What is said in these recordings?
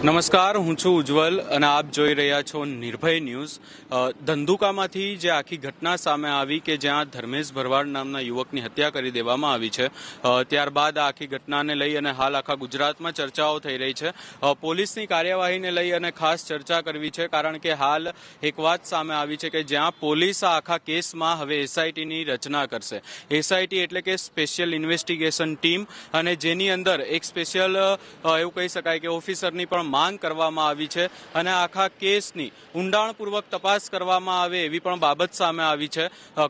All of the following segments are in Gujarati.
નમસ્કાર, હું છું ઉજ્જવલ અને આપ જોઈ રહ્યા છો નિર્ભય ન્યૂઝ। ધંધુકામાંથી જે આખી ઘટના સામે આવી કે જ્યાં ધર્મેશ ભરવાડ નામના યુવકની હત્યા કરી દેવામાં આવી છે, ત્યારબાદ આખી ઘટનાને લઈ અને હાલ આખા ગુજરાતમાં ચર્ચાઓ થઈ રહી છે। પોલીસની કાર્યવાહીને લઈ અને ખાસ ચર્ચા કરવી છે, કારણ કે હાલ એક વાત સામે આવી છે કે જ્યાં પોલીસ આ આખા કેસમાં હવે એસઆઈટીની રચના કરશે। એસઆઈટી એટલે કે સ્પેશિયલ ઇન્વેસ્ટિગેશન ટીમ, અને જેની અંદર એક સ્પેશિયલ એવું કહી શકાય કે ઓફિસરની પણ માંગ કરવામાં આવી છે અને આખા કેસની ઊંડાણપૂર્વક તપાસ કરવામાં આવે એવી પણ બાબત સામે આવી છે।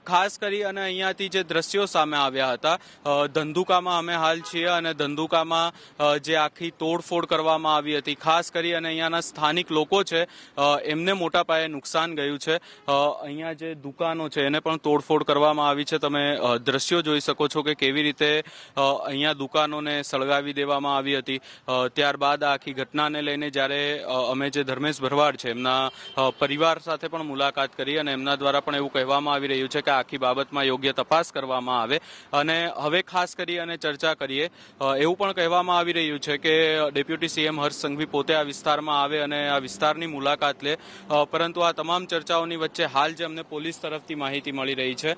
ખાસ કરી અને અહીંયાથી જે દ્રશ્યો સામે આવ્યા હતા, ધંધુકામાં અમે હાલ છીએ અને ધંધુકામાં જે આખી તોડફોડ કરવામાં આવી હતી, ખાસ કરી અને અહીંયાના સ્થાનિક લોકો છે એમને મોટા પાયે નુકસાન ગયું છે। અહીંયા જે દુકાનો છે એને પણ તોડફોડ કરવામાં આવી છે। તમે દ્રશ્યો જોઈ શકો છો કે કેવી રીતે અહીંયા દુકાનોને સળગાવી દેવામાં આવી હતી। ત્યારબાદ આખી ઘટનાને લઈને જ્યારે અમે જે ધર્મેશ ભરવાડ છે એમના પરિવાર સાથે પણ મુલાકાત કરી અને એમના દ્વારા પણ એવું કહેવામાં આવી રહ્યું છે કે આખી બાબતમાં યોગ્ય તપાસ કરવામાં આવે અને હવે ખાસ કરી અને ચર્ચા કરીએ। એવું પણ કહેવામાં આવી રહ્યું છે કે ડેપ્યુટી સીએમ હર્ષ સંઘવી પોતે આ વિસ્તારમાં આવે અને આ વિસ્તારની મુલાકાત લે, પરંતુ આ તમામ ચર્ચાઓની વચ્ચે હાલ જે અમને પોલીસ તરફથી માહિતી મળી રહી છે,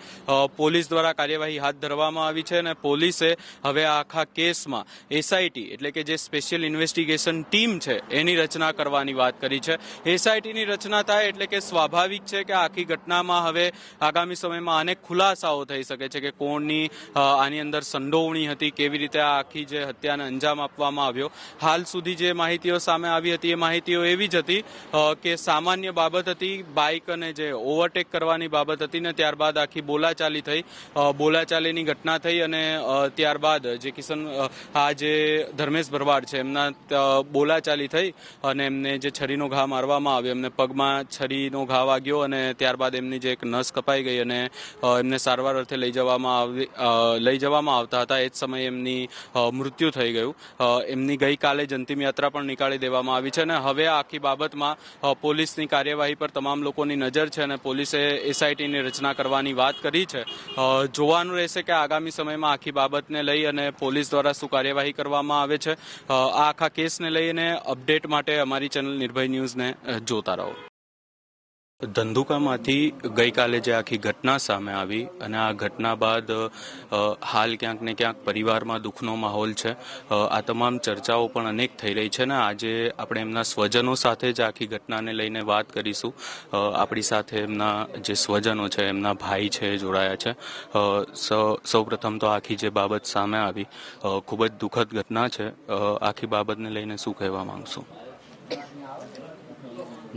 પોલીસ દ્વારા કાર્યવાહી હાથ ધરવામાં આવી છે અને પોલીસે હવે આખા કેસમાં એસઆઈટી એટલે કે જે સ્પેશિયલ ઇન્વેસ્ટિગેશન ટીમ છે એની રચના કરવાની વાત કરી છે। એસઆઈટીની રચના થાય એટલે કે સ્વાભાવિક છે કે આખી ઘટનામાં હવે આગામી સમયમાં અનેક ખુલાસાઓ થઈ શકે છે કે કોણની આની અંદર સંડોવણી હતી, કેવી રીતે આ આખી જે હત્યાને અંજામ આપવામાં આવ્યો। હાલ સુધી જે માહિતીઓ સામે આવી હતી એ માહિતીઓ એવી જ હતી કે સામાન્ય બાબત હતી, બાઇક અને જે ઓવરટેક કરવાની બાબત હતી ને ત્યારબાદ આખી બોલાચાલી થઈ, બોલાચાલીની ઘટના થઈ અને ત્યારબાદ જે આ જે ધર્મેશ ભરવાડ છે એમના બોલાચાલી થઈ અને એમને જે છરીનો ઘા મારવામાં આવ્યો, એમને પગમાં છરીનો ઘા વાગ્યો અને ત્યારબાદ એમની જે એક નસ કપાઈ ગઈ અને એમને સારવાર અર્થે લઈ જવામાં આવતા હતા એ જ સમયે એમની મૃત્યુ થઈ ગયું। એમની ગઈકાલે જ અંતિમ યાત્રા પણ નીકાળી દેવામાં આવી છે અને હવે આખી બાબતમાં પોલીસની કાર્યવાહી પર તમામ લોકોની નજર છે અને પોલીસે એસઆઈટીની રચના કરવાની વાત કરી છે। જોવાનું રહેશે કે આગામી સમયમાં આખી બાબતને લઈ અને પોલીસ દ્વારા શું કાર્યવાહી કરવામાં આવે છે। આ આખા કેસને લઈને અપડેટ માટે અમારી ચેનલ નિર્ભય ન્યૂઝને જોતા રહો। ધંધુકામાંથી ગઈકાલે જે આખી ઘટના સામે આવી અને આ ઘટના બાદ હાલ ક્યાંક ને ક્યાંક પરિવારમાં દુઃખનો માહોલ છે। આ તમામ ચર્ચાઓ પણ અનેક થઈ રહી છે ને આજે આપણે એમના સ્વજનો સાથે જ આખી ઘટનાને લઈને વાત કરીશું। આપણી સાથે એમના જે સ્વજનો છે, એમના ભાઈ છે, જોડાયા છે। સૌ પ્રથમ તો આખી જે બાબત સામે આવી ખૂબ જ દુઃખદ ઘટના છે, આખી બાબતને લઈને શું કહેવા માંગશો?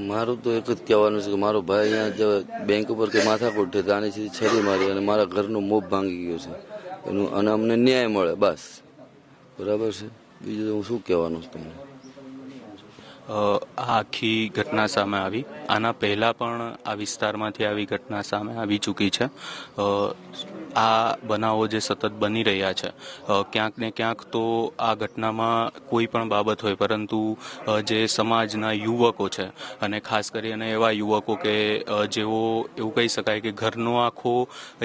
મારું તો એક જ કહેવાનું છે કે મારો ભાઈ અહીંયા બેંક ઉપર કે માથાકૂટ થઈ આની સીધી છરી મારી અને મારા ઘરનું મોભ ભાંગી ગયો છે એનું, અને અમને ન્યાય મળે બસ, બરાબર છે। બીજું હું શું કહેવાનું છું તમને? આખી ઘટના સામે આવી, આના પહેલા પણ આ વિસ્તારમાંથી આવી ઘટના સામે આવી ચૂકી છે। આ બનાવો જે સતત બની રહ્યા છે, ક્યાંક ને ક્યાંક તો આ ઘટનામાં કોઈ પણ બાબત હોય, પરંતુ જે સમાજના યુવકો છે અને ખાસ કરીને એવા યુવકો કે જેઓ એવું કહી શકાય કે ઘરનો આખો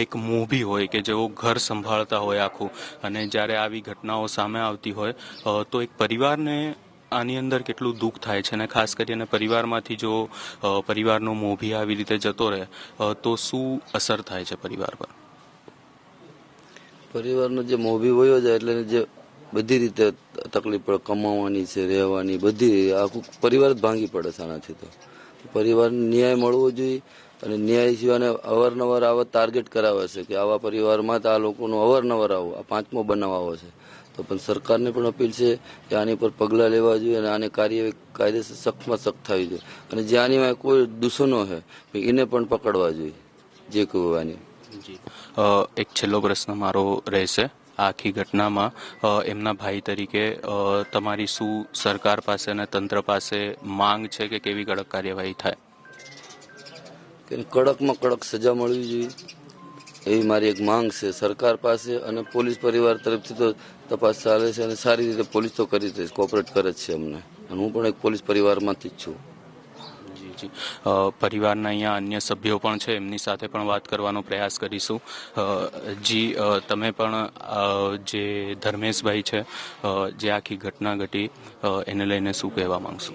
એક મોભી હોય કે જેઓ ઘર સંભાળતા હોય આખું, અને જ્યારે આવી ઘટનાઓ સામે આવતી હોય તો એક પરિવારને આની અંદર કેટલું દુઃખ થાય છે અને ખાસ કરીને પરિવારમાંથી જો પરિવારનો મોભી આવી રીતે જતો રહે તો શું અસર થાય છે પરિવાર પર? પરિવારનો જે મોભી વયો જાય એટલે જે બધી રીતે તકલીફ પડે, કમાવાની છે, રહેવાની, બધી આખું પરિવાર જ ભાંગી પડે છે આનાથી। તો પરિવારને ન્યાય મળવો જોઈએ અને ન્યાય સિવાય અવારનવાર આવા ટાર્ગેટ કરાવે છે કે આવા પરિવારમાં તો આ લોકોનું અવારનવાર આવો, આ 5મો બનાવ આવો છે। તો પણ સરકારને પણ અપીલ છે કે આની પર પગલાં લેવા જોઈએ અને આને કાયદેસર સખ્તમાં સખ્ત થવી જોઈએ અને જે આની કોઈ દૂષણો છે એને પણ પકડવા જોઈએ જે કહેવાની। એક છેલ્લો પ્રશ્ન મારો રહેશે, આખી ઘટનામાં એમના ભાઈ તરીકે તમારી શું સરકાર પાસે અને તંત્ર પાસે માંગ છે કે કેવી કડક કાર્યવાહી થાય? કે કડકમાં કડક સજા મળવી જોઈએ એવી મારી એક માંગ છે સરકાર પાસે, અને પોલીસ પરિવાર તરફથી તો તપાસ ચાલે છે અને સારી રીતે પોલીસ તો કરી કોઓપરેટ કરે જ છે અમને, અને હું પણ એક પોલીસ પરિવારમાંથી જ છું। જી પરિવારના અહીંયા અન્ય સભ્યો પણ છે, એમની સાથે પણ વાત કરવાનો પ્રયાસ કરીશું. જી તમે પણ જે ધર્મેશભાઈ છે, જે આખી ઘટના ઘટી એને લઈને શું કહેવા માંગશો?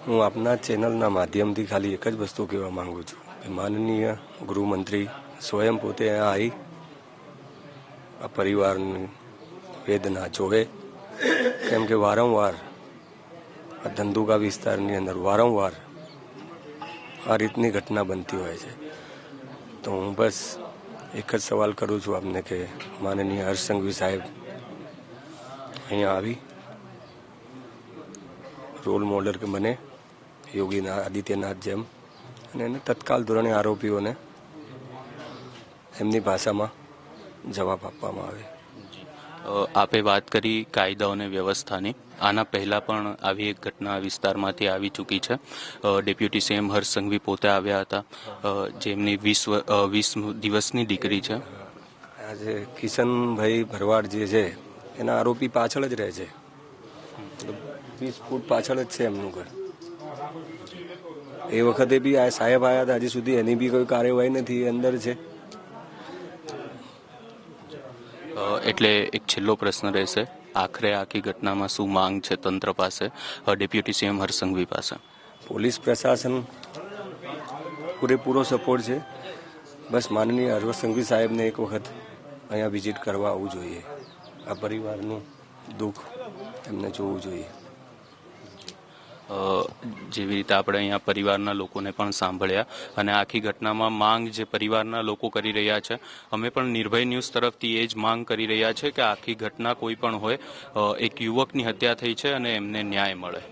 હું આપના ચેનલના માધ્યમથી ખાલી એક જ વસ્તુ કહેવા માંગુ છું કે માનનીય ગૃહમંત્રી સ્વયં પોતે અહીંયા આવી આ પરિવારની વેદના જોવે, કેમ કે વારંવાર આ ધંધુકા વિસ્તારની અંદર વારંવાર આ રીતની ઘટના બનતી હોય છે. તો હું બસ એક જ સવાલ કરું છું આપને કે માનનીય હર્ષ સંઘવી સાહેબ અહીંયા આવી રોલ મોડલ કે બને યોગી આદિત્યનાથ જેમ, અને એને તત્કાલ ધોરણે આરોપીઓને એમની ભાષામાં જવાબ આપવામાં આવે. આપે વાત કરી કાયદા અને વ્યવસ્થાની. આના પહેલા પણ આવી એક ઘટના વિસ્તારમાંથી આવી ચૂકી છે. ડેપ્યુટી સીએમ હર્ષ સંઘવી પોતે આવ્યા હતા, જેમની 20 દિવસની દીકરી છે. આજે કિશનભાઈ ભરવાડ જે છે એના આરોપી પાછળ જ રહે છે, 20 ફૂટ પાછળ જ છે એમનું ઘર. એ વખતે બી આ સાહેબ આવ્યા હતા, હજી સુધી એની બી કોઈ કાર્યવાહી નથી, એ અંદર છે. એટલે એક છેલ્લો પ્રશ્ન રહેશે, આખરે આખી ઘટનામાં શું માંગ છે તંત્ર પાસે, ડેપ્યુટી સીએમ હર્ષ સંઘવી પાસે? પોલીસ પ્રશાસન પૂરેપૂરો સપોર્ટ છે. બસ માનનીય હર્ષ સંઘવી સાહેબને એક વખત અહીંયા વિઝિટ કરવા આવવું જોઈએ, આ પરિવારનું દુઃખ એમને જોવું જોઈએ. જેવી રીતે આપણે અહીંયા પરિવારના લોકોને પણ સાંભળ્યા, અને આખી ઘટનામાં માંગ જે પરિવારના લોકો કરી રહ્યા છે, અમે પણ નિર્ભય ન્યૂઝ તરફથી એ જ માંગ કરી રહ્યા છે કે આખી ઘટના કોઈ પણ હોય, એક યુવકની હત્યા થઈ છે અને એમને ન્યાય મળે.